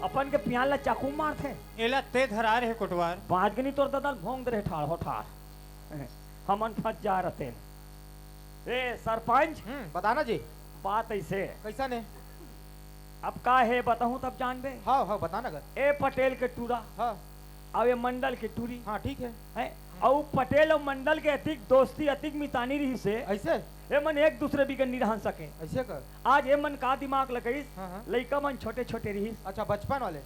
अपन के पियान ला चाकू मार थे एला ते धरा रहे कोटवार। पांच गनी तोर ददल भोंग दे ठाड़ हो ठाड़ हमन फंस जा रहते ए सरपंच बताना जी। बात ऐसे कैसा ने? अब का है बताऊं तब जानबे। हाँ हाँ बताना कर। ए पटेल के टूरा हाँ अब ये मंडल के टूरी हाँ ठीक है। है और पटेल और मंडल के अतिक दोस्ती अतिक मितानी रही से ऐसे ए मन एक दूसरे भी नहीं रहन सके। ऐसे कर। आज ए मन का दिमाग लगाइस हाँ। लइका मन छोटे छोटे रही अच्छा बचपन वाले।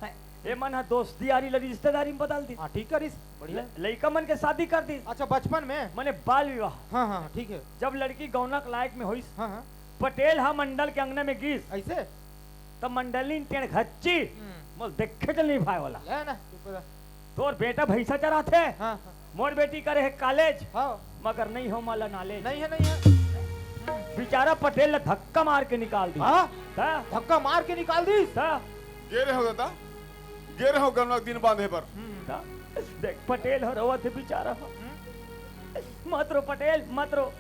ए मन हा दोस्ती यारी लगी रिश्तेदारी में बदल दी। हाँ ठीक करिस। बढ़िया। लइका मन के शादी कर दी। अच्छा बचपन में मने बाल विवाह। हाँ हाँ ठीक है। जब लड़की गौनक लायक में हुई हाँ हाँ पटेल हा मंडल के अंगने में गिस ऐसे तब मंडली टेढ़ घच्ची मोल देखे चल नहीं भाई वाला ले ना चुप रह। तोर बेटा भैंसा चराते हाँ हाँ मोर बेटी करे है कॉलेज हाँ मगर नहीं हो माला नाले नहीं है नहीं है। बेचारा पटेल ने धक्का मार के निकाल दी। हाँ था धक्का मार के निकाल दी। था गेरे हो दादा गेरे हो गनक दिन बांधे पर था देख पटेल हो रवा थे बेचारा हो मत रो पटेल मत रो।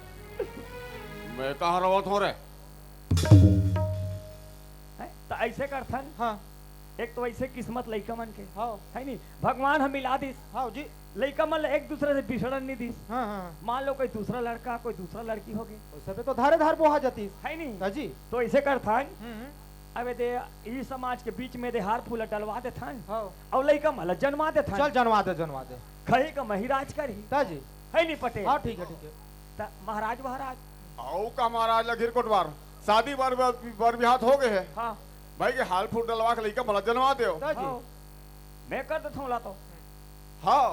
मैं कहाँ रवत हो रे तो ऐसे करथन हाँ एक तो ऐसे किस्मत लइका मन के हाँ है नहीं भगवान हम मिला दिस हाँ जी। लइका मन एक दूसरे से बिछड़न नहीं दिस। हाँ हाँ मान लो कोई दूसरा लड़का कोई दूसरा लड़की हो गई उस पे तो धारे धार बोहा जाती है नहीं है जी। तो ऐसे करथन अबे दे ई समाज के बीच में दे हार फूल डलवा दे थन हाँ और लइका मल जन्मा दे चल थन जनवा दे जनवा दे। कहे का महिराज करी ता जी। है नहीं पटेल। हाँ ठीक है ठीक है। ता महाराज महाराज आओ का महाराज लगिर कोटवार शादी बर बिहात हो गए है हाँ भाई के हाल फूट डलवा के लइका भला जनवा दे ता जी। हाँ। मैं कर देता हूँ ला तो हाँ